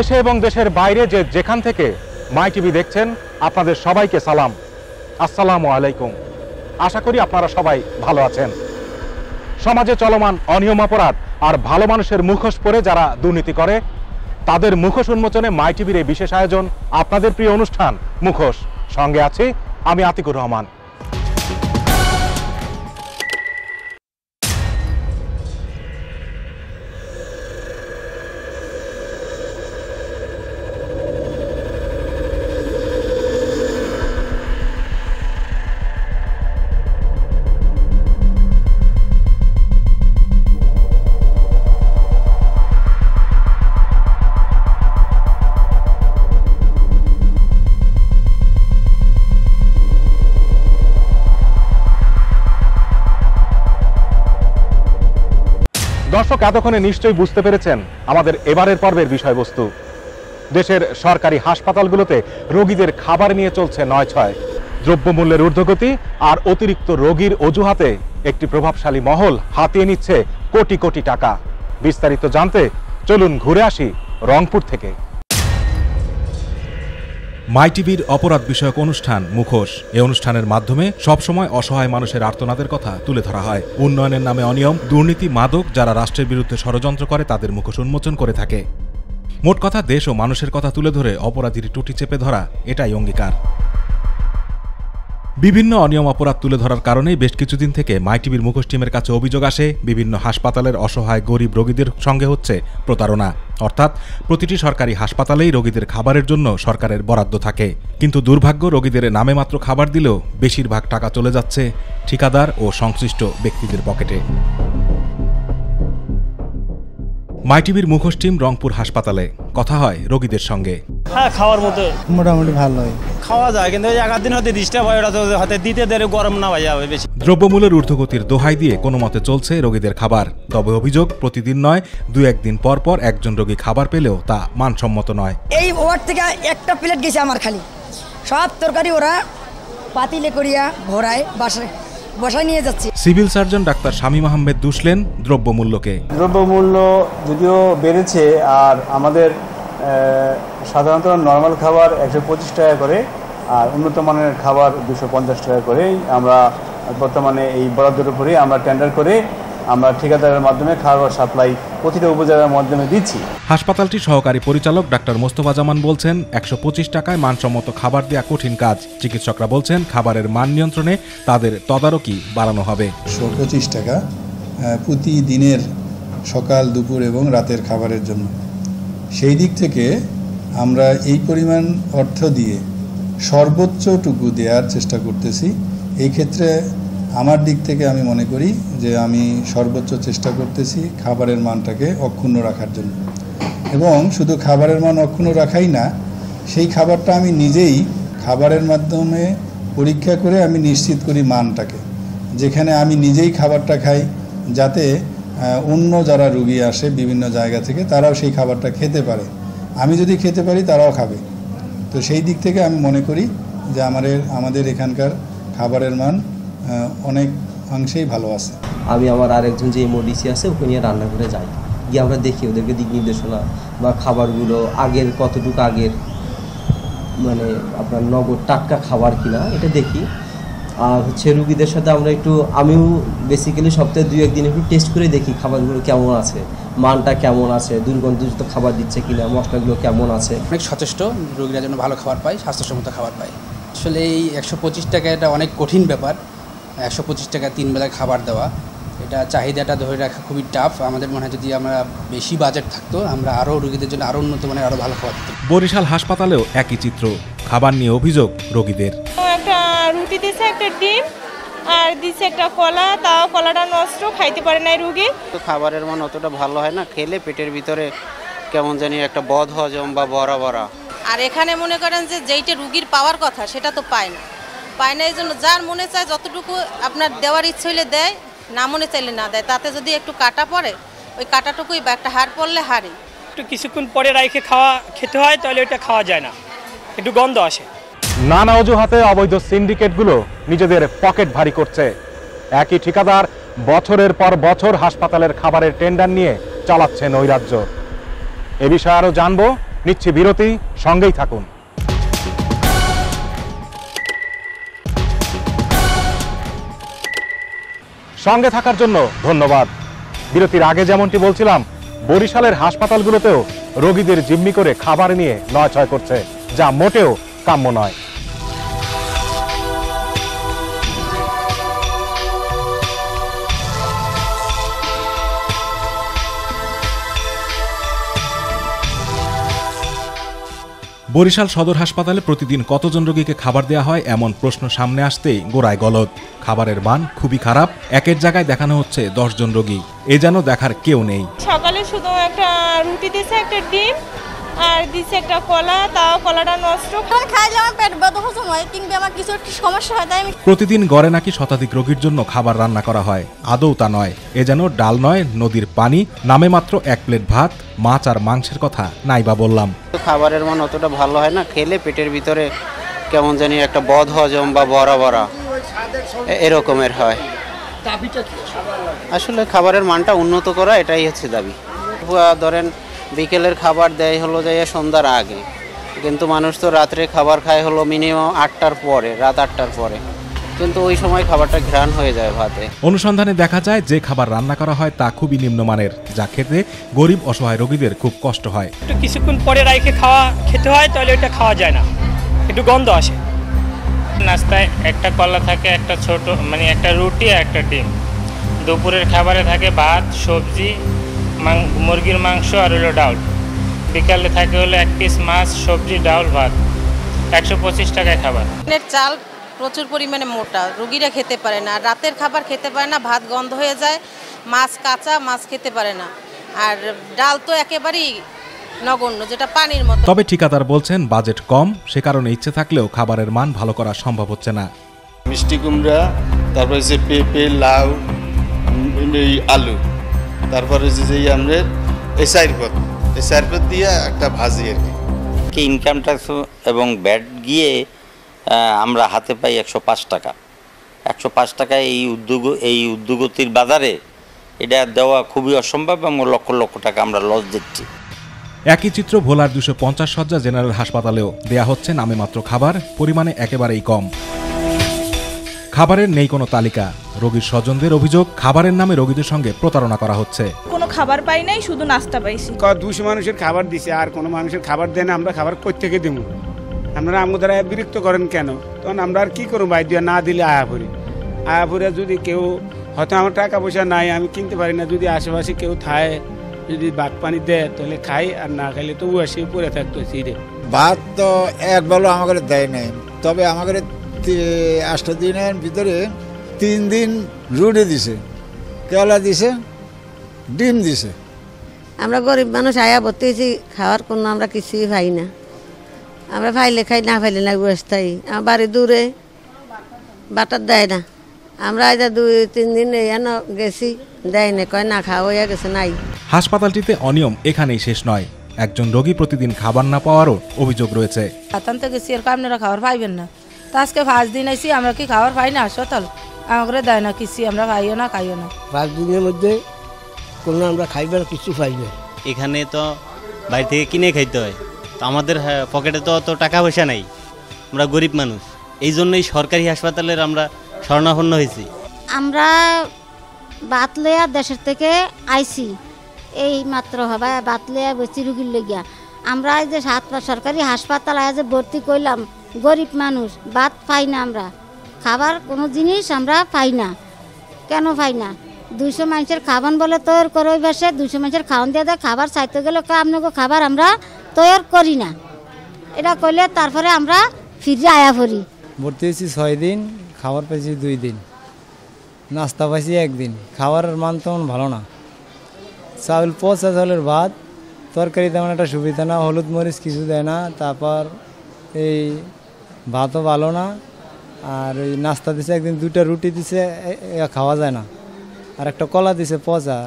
দেশে এবং দেশের বাইরে যেখান থেকে মাই টিভি দেখছেন আপনাদের সবাইকে সালাম, আসসালামু আলাইকুম। আশা করি আপনারা সবাই ভালো আছেন। সমাজে চলমান অনিয়ম অপরাধ আর ভালো মানুষের মুখোশ পরে যারা দুর্নীতি করে তাদের মুখোশ উন্মোচনে মাই টিভির এই বিশেষ আয়োজন, আপনাদের প্রিয় অনুষ্ঠান মুখোশ। সঙ্গে আছি আমি আতিকুর রহমান। দর্শক, এতক্ষণে নিশ্চয়ই বুঝতে পেরেছেন আমাদের এবারের পর্বের বিষয়বস্তু। দেশের সরকারি হাসপাতালগুলোতে রোগীদের খাবার নিয়ে চলছে নয়-ছয়। দ্রব্যমূল্যের ঊর্ধ্বগতি আর অতিরিক্ত রোগীর অজুহাতে একটি প্রভাবশালী মহল হাতিয়ে নিচ্ছে কোটি কোটি টাকা। বিস্তারিত জানতে চলুন ঘুরে আসি রংপুর থেকে। মাই টিভির অপরাধ বিষয়ক অনুষ্ঠান মুখোশ। এই অনুষ্ঠানের মাধ্যমে সবসময় অসহায় মানুষের আর্তনাদের কথা তুলে ধরা হয়। উন্নয়নের নামে অনিয়ম, দুর্নীতি, মাদক যারা রাষ্ট্রের বিরুদ্ধে ষড়যন্ত্র করে তাদের মুখোশ উন্মোচন করে থাকে। মোট কথা, দেশ ও মানুষের কথা তুলে ধরে অপরাধীর টুটি চেপে ধরা, এটাই অঙ্গীকার। বিভিন্ন অনিয়ম অপরাধ তুলে ধরার কারণেই বেশ কিছুদিন থেকে মাই টিভির মুখোশ টিমের কাছে অভিযোগ আসে বিভিন্ন হাসপাতালের অসহায় গরিব রোগীদের সঙ্গে হচ্ছে প্রতারণা। অর্থাৎ প্রতিটি সরকারি হাসপাতালেই রোগীদের খাবারের জন্য সরকারের বরাদ্দ থাকে, কিন্তু দুর্ভাগ্য রোগীদের নামে মাত্র খাবার দিলেও বেশিরভাগ টাকা চলে যাচ্ছে ঠিকাদার ও সংশ্লিষ্ট ব্যক্তিদের পকেটে। মাই টিভির মুখোশ টিম রংপুর হাসপাতালে কথা হয় রোগীদের সঙ্গে। হ্যাঁ, খাওয়ার মতো মোটামুটি ভালো হয়, খাওয়া যায়, কিন্তু একাদ দিন হতে ডিস্টার্ব হয়, ওটা তো হতে দিতে দেরে গরম না হয়ে যাবে বেশি। দ্রব্যমূল্যের ঊর্ধ্বগতির দোহাই দিয়ে কোনো মতে চলছে রোগীদের খাবার। তবে অভিযোগ, প্রতিদিন নয়, 2-1 দিন পর পর একজন রোগী খাবার পেলেও তা মানসম্মত নয়। এই ওয়ার্ড থেকে একটা প্লেট গেছে আমার, খালি সব তরকারি ওরা পাতিলে করিয়া ভরায় বসায় নিয়ে যাচ্ছে। Civil surgeon doctor Shamim Ahmed দুষলেন দ্রব্যমূল্যকে। দ্রব্যমূল্য যদিও বেড়েছে, আর আমাদের সাধারণত নর্মাল খাবার 125 টাকা করে, আর উন্নত মানের খাবার 250 টাকা করে আমরা বর্তমানে এই বরাদ্দের উপরে আমরা টেন্ডার করে আমরা ঠিকাদারের মাধ্যমে খাবার সাপ্লাই প্রতিটা উপজেলার মাধ্যমে দিচ্ছি। হাসপাতালটির সহকারী পরিচালক ডাক্তার মোস্তফা জামান বলছেন, 125 টাকায় মানসম্মত খাবার দেওয়া কঠিন কাজ। চিকিৎসকরা বলছেন, খাবারের মান নিয়ন্ত্রণে তাদের তদারকি বাড়ানো হবে। 125 টাকা প্রতিদিনের সকাল, দুপুর এবং রাতের খাবারের জন্য। সেই দিক থেকে আমরা এই পরিমাণ অর্থ দিয়ে সর্বোচ্চটুকু দেওয়ার চেষ্টা করতেছি। এই ক্ষেত্রে আমার দিক থেকে আমি মনে করি যে আমি সর্বোচ্চ চেষ্টা করতেছি খাবারের মানটাকে অক্ষুণ্ণ রাখার জন্য। এবং শুধু খাবারের মান অক্ষুণ্ণ রাখাই না, সেই খাবারটা আমি নিজেই খাবারের মাধ্যমে পরীক্ষা করে আমি নিশ্চিত করি মানটাকে, যেখানে আমি নিজেই খাবারটা খাই, যাতে অন্য যারা রোগী আসে বিভিন্ন জায়গা থেকে তারাও সেই খাবারটা খেতে পারে। আমি যদি খেতে পারি তারাও খাবে। তো সেই দিক থেকে আমি মনে করি যে আমাদের এখানকার খাবারের মান অনেক অংশেই ভালো আছে। আমি আমার আরেকজন যে এমওডিসি আছে ওকে নিয়ে রান্না করে যাই, গিয়ে আমরা দেখি ওদেরকে দিক নির্দেশনা বা খাবারগুলো আগের কতটুকু আগের, মানে আপনার নগদ টাটকা খাবার কিনা এটা দেখি। আর হচ্ছে রুগীদের সাথে আমরা আমিও বেসিক্যালি সপ্তাহে 2-1 দিন একটু টেস্ট করে দেখি খাবারগুলো কেমন আছে, মানটা কেমন আছে, দুর্গন্ধযুক্ত খাবার দিচ্ছে কিনা, মশলাগুলো কেমন আছে। অনেক সচেষ্ট, রোগীরা যেন ভালো খাবার পায়, স্বাস্থ্যসম্মত খাবার পায়। আসলে এই 125 টাকা এটা অনেক কঠিন ব্যাপার। 125 টাকা 3 বেলার খাবার দেওয়া, এটা চাহিদাটা ধরে রাখা খুবই টাফ। আমাদের মনে হয় যদি আমরা বেশি বাজেট থাকতো আমরা আরও রোগীদের জন্য আরও উন্নত মানের আরও ভালো খাবার দিতাম। বরিশাল হাসপাতালেও একই চিত্র, খাবার নিয়ে অভিযোগ রোগীদের। একটা রুটি দিছে, একটা ডিম আর দিছে একটা কলা, তাও কলাটা নষ্ট, খাইতে পারে না রোগী। খাবারের মান অতটা ভালো হয় না, খেলে পেটের ভিতরে কেমন জানি একটা বদ হজম বা বড়া বড়া। আর এখানে মনে করেন যে যেইটা রুগীর পাওয়ার কথা সেটা তো পায় না, এই জন্য যার মনে চায় যতটুকু আপনার দেওয়ার ইচ্ছে হইলে দেয়, না মনে চাইলে না দেয়। তাতে যদি একটু কাটা পড়ে, ওই কাটাটুকুই বা একটা হাড় পড়লে হাড়ি একটু কিছুক্ষণ পরে রাইখে খেতে হয়, তাহলে ওইটা খাওয়া যায় না, একটু গন্ধ আসে। নানা অজুহাতে অবৈধ সিন্ডিকেটগুলো নিজেদের পকেট ভারী করছে। একই ঠিকাদার বছরের পর বছর হাসপাতালের খাবারের টেন্ডার নিয়ে চালাচ্ছে নৈরাজ্য। এ বিষয়ে আরো জানবো নিচ্ছি বিরতি, সঙ্গেই থাকুন। সঙ্গে থাকার জন্য ধন্যবাদ। বিরতির আগে যেমনটি বলছিলাম, বরিশালের হাসপাতালগুলোতেও রোগীদের জিম্মি করে খাবার নিয়ে নয়ছয় করছে, যা মোটেও কাম্য নয়। বরিশাল সদর হাসপাতালে প্রতিদিন কতজন রোগীকে খাবার দেওয়া হয় এমন প্রশ্ন সামনে আসতেই গোড়ায় গলদ। খাবারের মান খুবই খারাপ, একের জায়গায় দেখানো হচ্ছে 10 জন রোগী, এ যেন দেখার কেউ নেই। সকালে শুধু একটা রুটি দিয়েছে, একটা ডিম আর দিয়েছে একটা কলা, তাও কলাটা নষ্ট। খাই যে আমার পেট ব্যথা হজম হয় কিংবা আমার কিছু একটু সমস্যা হয়, তাই আমি প্রতিদিন গড়ে নাকি শতাধিক রোগীর জন্য খাবার রান্না করা হয়, আদৌ তা নয়। এ যেন ডাল নয়, নদীর পানি। নামে মাত্র 1 প্লেট ভাত, মাছ আর মাংসের কথা নাই বা বললাম। খাবারের মান অতটা ভালো হয় না, খেলে পেটের ভিতরে কেমন জানি একটা বদ হজম বা বড়া বড়া এরকমের হয়। আসলে খাবারের মানটা উন্নত করা, এটাই হচ্ছে দাবি। ধরেন বিকেলের খাবার দেয় হলো যাইয়া সন্ধ্যার আগে, কিন্তু মানুষ তো রাত্রে খাবার খায় হলো মিনিমাম 8টার পরে, রাত 8টার পরে, কিন্তু ওই সময় খাবারটা ঘ্রাণ হয়ে যায় ভাতে। অনুসন্ধানে দেখা যায় যে খাবার রান্না করা হয় তা খুবই নিম্নমানের, যা খেতে গরিব অসহায় রোগীদের খুব কষ্ট হয়। একটু কিছুক্ষণ পরে রাইখে খেতে হয়, তাহলে ওইটা খাওয়া যায় না, একটু গন্ধ আসে। নাস্তায় একটা কলা থাকে, একটা ছোট মানে একটা রুটি আর একটা ডিম। দুপুরের খাবারে থাকে ভাত, সবজি, মুরগির মাংস আর হলো ডাউল। বিকালে থাকে হলো 1 পিস মাছ, সবজি, ডাউল, ভাত। 125 টাকায় খাবার। চাল প্রচুর পরিমাণে মোটা, রোগীরা খেতে পারে না, রাতের খাবার খেতে পারে না, ভাত গন্ধ হয়ে যায়, মাছ কাঁচা মাছ খেতে পারে না, আর ডাল তো একেবারেই নগণ্য, যেটা পানির মতো। তবে ঠিকাদার বলছেন বাজেট কম, সে কারণে ইচ্ছে থাকলেও খাবারের মান ভালো করা সম্ভব হচ্ছে না। মিষ্টি কুমড়া, তারপরে যে পেঁপে, লাউ, আলু, তারপরে যে আমরা এই চারপদ দিয়ে একটা ভাজি আর কি। ইনকাম ট্যাক্স এবং ব্যাট গিয়ে আমরা হাতে পাই 105 টাকা। 105 টাকায় এই উদ্যোগতির বাজারে এটা দেওয়া খুবই অসম্ভব এবং লক্ষ লক্ষ টাকা আমরা লস দিচ্ছি। একই চিত্র ভোলার 250 শয্যা জেনারেল হাসপাতালেও দেয়া হচ্ছে নামে মাত্র খাবার, পরিমাণে একেবারেই কম। খাবারের নেই কোনো তালিকা। রোগীর স্বজনদের অভিযোগ, খাবারের নামে রোগীদের সঙ্গে প্রতারণা করা হচ্ছে। কোনো খাবার পাই নাই, শুধু নাস্তা পাইছি। 200 মানুষের খাবার দিছে, আর কোনো মানুষের খাবার দেয় না। আমরা খাবার কই থেকে দেবো? আপনারা আমাদের বিরক্ত করেন কেন? তখন আমরা আর কি করবো? বাইর না দিলে আয়া ভরে যদি কেউ হয়তো আমার টাকা পয়সা নাই, আমি কিনতে পারি না, যদি আশেপাশে কেউ খায়, যদি ভাত পানি দেয় তাহলে খাই, আর না খাইলে তো আসে পরে থাকতো। ভাত তো একবেলা আমাদের দেয় নাই, তবে আমাদের 8 দিনের ভিতরে 3 দিন রুটি দিছে, কেলা দিছে, ডিম দিছে। আমরা গরিব মানুষ, আয়া ভর্তি হয়েছি, খাওয়ার কোনো আমরা কিছুই পাই না। আমরা ফাইলে খাই, না ফাইলে না বসতাই। আমার বাড়ি দূরে, বাটার দেয় না। আমরা আজ 2-3 দিন গেছি, দেয় না, কয় না খাওয়া হয়ে গেছে, নাই। হাসপাতালটিতে অনিয়ম এখানেই শেষ নয়, একজন রোগী প্রতিদিন খাবার না পাওয়ারও অভিযোগ রয়েছে। আতঙ্কে গেছি, এরকম আপনারা খাবার পাইবেন না। তো আজকে 5 দিন আইসি, আমরা কি খাবার পাই না? হাসপাতাল আমাকে দেয় না কিছু, আমরা খাইও না, খাইও না। 5 দিনের মধ্যে কোনো আমরা খাইবার কিছু পাই না। এখানে তো বাইরে থেকে কিনে খাইতে হয়, তো আমাদের পকেটে তো অত টাকা পয়সা নাই, আমরা গরিব মানুষ। এই জন্যই সরকারি হাসপাতালের আমরা শরণাপন্ন হয়েছি। আমরা বাতলেয়া দেশের থেকে আইছি, এই মাত্র হবে বাতলেয়া বেশি রুগীর লেগিয়া। আমরা এই যে সরকারি হাসপাতাল আজ ভর্তি করলাম, গরিব মানুষ, ভাত পাই না, আমরা খাবার কোনো জিনিস আমরা পাই না। কেন পাই না? 200 মানুষের খাবার বলে তৈরি করে, ওই বাসে 200 মানুষের খাওয়ান দিয়ে দেয়, খাবার চাইতে গেলে আপনাকে খাবার আমরা তৈরি করি না। এটা করলে তারপরে আমরা ফিরে আয়া পড়ি। ভর্তি হয়েছি 6 দিন, খাবার পাইছি 2 দিন, নাস্তা পাইছি 1 দিন। খাবারের মান তেমন ভালো না, চাউল পচা চাউলের ভাত, তরকারি তেমন একটা সুবিধা না, হলুদ মরিচ কিছু দেয় না, তারপর এই ভাতও ভালো না। আর ওই নাস্তা দিছে একদিন 2টা রুটি দিছে, খাওয়া যায় না, আর একটা কলা দিছে পচা,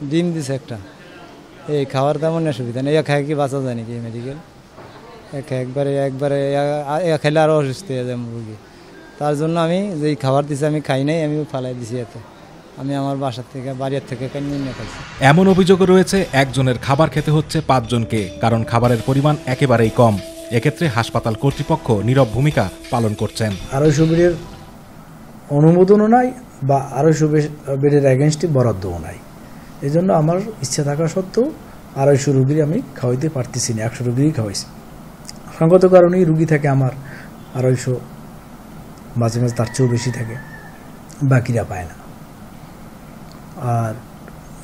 ডিম দিছে একটা। এই খাওয়ার তেমন সুবিধা নেই, খাই কি বাঁচা যায় নাকি মেডিকেল? একবারে খেলে আরও অসুস্থ হয়ে যায় রুগী। তার জন্য আমি যেই খাবার দিছি আমি খাই নাই, আমি ফালাই দিছি এতে। আমি আমার বাসার থেকে বাড়ির থেকে কিনে খাইছি। এমন অভিযোগও রয়েছে একজনের খাবার খেতে হচ্ছে ৫ জনকে, কারণ খাবারের পরিমাণ একেবারেই কম। এক্ষেত্রে হাসপাতাল কর্তৃপক্ষ নীরব ভূমিকা পালন করছেন। 250 বেডের অনুমোদনও নাই বা 250 বেডের এগেনস্টে বরাদ্দও নাই। এই জন্য আমার ইচ্ছা থাকা সত্ত্বেও 250 রুগীর আমি খাওয়াইতে পারতেছি না, 100 রুগীরই খাওয়াইছি। সঙ্গত কারণেই রুগী থাকে আমার 250, মাঝে মাঝে তার চেয়েও বেশি থাকে, বাকিরা পায় না। আর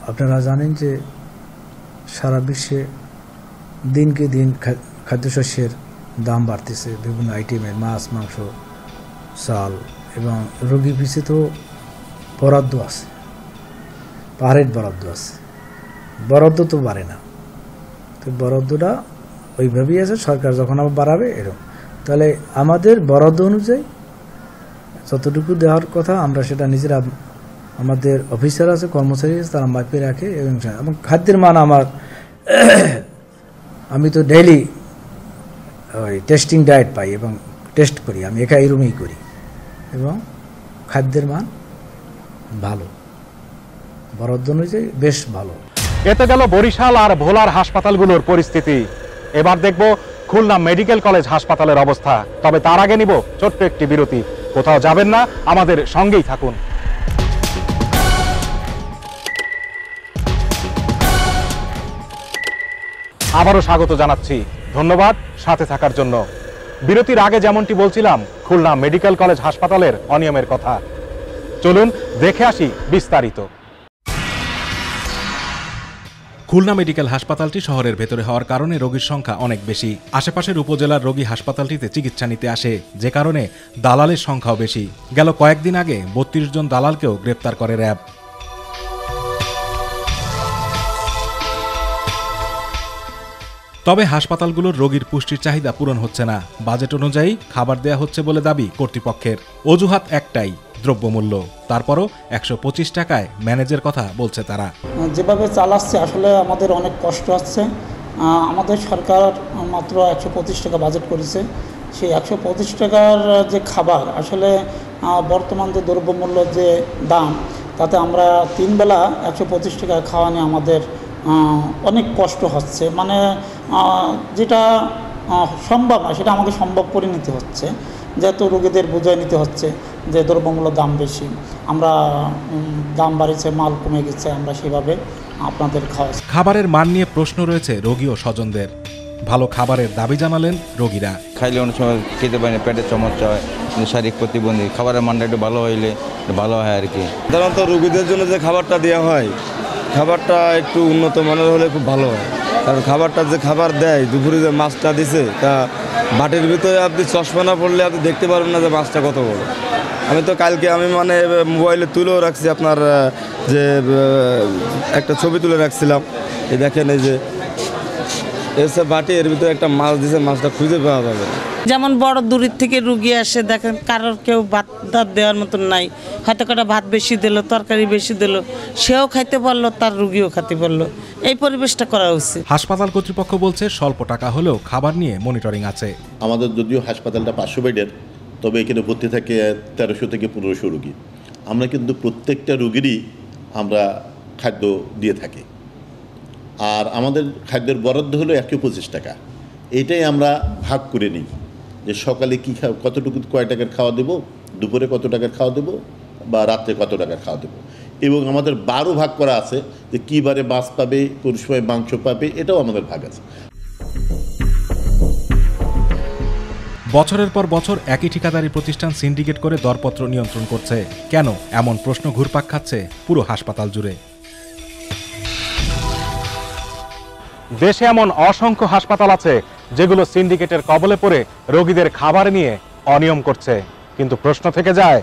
আপনারা জানেন যে সারা বিশ্বে দিনকে দিন খাদ্যশস্যের দাম বাড়তেছে, বিভিন্ন আইটেমের মাছ, মাংস, চাল, এবং রোগী পিছে তো বরাদ্দ আছে, পাহাড়ের বরাদ্দ আছে, বরাদ্দ তো বাড়ে না। তো বরাদ্দটা ওইভাবেই আছে, সরকার যখন আবার বাড়াবে এরকম। তাহলে আমাদের বরাদ্দ অনুযায়ী যতটুকু দেওয়ার কথা আমরা সেটা নিজেরা, আমাদের অফিসার আছে, কর্মচারী আছে, তারা মাপে রাখে। এবং খাদ্যের মান আমার, আমি তো ডেইলি ওই টেস্টিং ডায়েট পাই এবং টেস্ট করি, আমি একা এই রুমেই করি, এবং খাদ্যের মান ভালো, বরাদ্দ অনুযায়ী বেশ ভালো। এতে গেল বরিশাল আর ভোলার হাসপাতালগুলোর পরিস্থিতি। এবার দেখব খুলনা মেডিকেল কলেজ হাসপাতালের অবস্থা। তবে তার আগে নিব ছোট্ট একটি বিরতি। কোথাও যাবেন না, আমাদের সঙ্গেই থাকুন। আবারও স্বাগত জানাচ্ছি, ধন্যবাদ সাথে থাকার জন্য। বিরতির আগে যেমনটি বলছিলাম, খুলনা মেডিকেল কলেজ হাসপাতালের অনিয়মের কথা। চলুন দেখে আসি বিস্তারিত। খুলনা মেডিকেল হাসপাতালটি শহরের ভেতরে হওয়ার কারণে রোগীর সংখ্যা অনেক বেশি। আশেপাশের উপজেলার রোগী হাসপাতালটিতে চিকিৎসা নিতে আসে, যে কারণে দালালের সংখ্যাও বেশি। গেল কয়েকদিন আগে 32 জন দালালকেও গ্রেপ্তার করে র্যাব। তবে হাসপাতালগুলোর রোগীর পুষ্টির চাহিদা পূরণ হচ্ছে না। বাজেট অনুযায়ী খাবার দেয়া হচ্ছে বলে দাবি কর্তৃপক্ষের। অজুহাত একটাই, দ্রব্যমূল্য। তারপরও 125 টাকায় ম্যানেজের কথা বলছে তারা। যেভাবে চালাচ্ছে আসলে আমাদের অনেক কষ্ট হচ্ছে। আমাদের সরকার মাত্র 125 টাকা বাজেট করেছে। সেই 125 টাকার যে খাবার, আসলে বর্তমান যে দ্রব্যমূল্য যে দাম, তাতে আমরা 3 বেলা 125 টাকা খাওয়া নিয়ে আমাদের অনেক কষ্ট হচ্ছে। মানে যেটা সম্ভব না, সেটা আমাকে সম্ভব করে নিতে হচ্ছে, যেহেতু রোগীদের বুঝিয়ে নিতে হচ্ছে যে দ্রব্যমূল্য দাম বেশি, আমরা দাম বাড়িছে, মাল কমে গেছে, আমরা সেভাবে আপনাদের খাওয়াচ্ছি। খাবারের মান নিয়ে প্রশ্ন রয়েছে রোগী ও স্বজনদের। ভালো খাবারের দাবি জানালেন রোগীরা। খাইলে অনেক সময় খেতে পারি না, পেটের সমস্যা হয়, শারীরিক প্রতিবন্ধী, খাবারের মানটা একটু ভালো হইলে ভালো হয় আর কি। সাধারণত রোগীদের জন্য যে খাবারটা দেওয়া হয়, খাবারটা একটু উন্নত মানের হলে খুব ভালো হয়। কারণ খাবারটা যে খাবার দেয়, দুপুরে যে মাছটা দিছে, তা বাটির ভিতরে আপনি চশমা না পড়লে আপনি দেখতে পারবেন না যে মাছটা কত বড়। আমি তো কালকে মানে মোবাইলে তুলেও রাখছি, আপনার যে একটা ছবি তুলে রাখছিলাম, এই দেখেন, এই যে এসে বাটি, এর ভিতরে একটা মাছ দিছে, মাছটা খুঁজে পাওয়া যাবে। যেমন বড় দূরের থেকে রুগী আসে, দেখেন কারোর কেউ ভাত দেওয়ার মতন নাই, হয়তো কটা ভাত বেশি দিল, তরকারি বেশি দিল, সেও খাইতে পারলো, তার রুগীও খেতে পারলো। এই পরিবেশটা করা উচিত। হাসপাতাল কর্তৃপক্ষ বলছে স্বল্প টাকা হলেও খাবার নিয়ে মনিটরিং আছে। আমাদের যদিও হাসপাতালটা 500 বেডের, তবে এখানে ভর্তি থাকে 1300 থেকে 1500 রুগী। আমরা কিন্তু প্রত্যেকটা রুগীরই আমরা খাদ্য দিয়ে থাকি। আর আমাদের খাদ্যের বরাদ্দ হলো 125 টাকা। এটাই আমরা ভাগ করে নিই যে সকালে কী কতটুকু, কয় টাকার খাওয়া দেবো, দুপুরে কত টাকার খাওয়া দেবো, বা রাত্রে কত টাকার খাওয়া দেবো। এবং আমাদের 12 ভাগ করা আছে যে কী বারে মাছ পাবে, কোন সময় মাংস পাবে, এটাও আমাদের ভাগ আছে। বছরের পর বছর একই ঠিকাদারি প্রতিষ্ঠান সিন্ডিকেট করে দরপত্র নিয়ন্ত্রণ করছে। কেন এমন প্রশ্ন ঘুরপাক খাচ্ছে পুরো হাসপাতাল জুড়ে। দেশে এমন অসংখ্য হাসপাতাল আছে যেগুলো সিন্ডিকেটের কবলে পড়ে রোগীদের খাবার নিয়ে অনিয়ম করছে। কিন্তু প্রশ্ন থেকে যায়,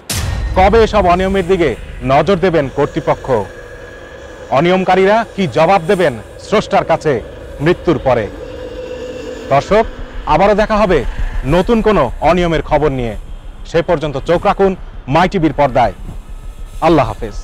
কবে এসব অনিয়মের দিকে নজর দেবেন কর্তৃপক্ষ? অনিয়মকারীরা কি জবাব দেবেন স্রষ্টার কাছে মৃত্যুর পরে? দর্শক, আবারও দেখা হবে নতুন কোনো অনিয়মের খবর নিয়ে। সে পর্যন্ত চোখ রাখুন মাই টিভির পর্দায়। আল্লাহ হাফেজ।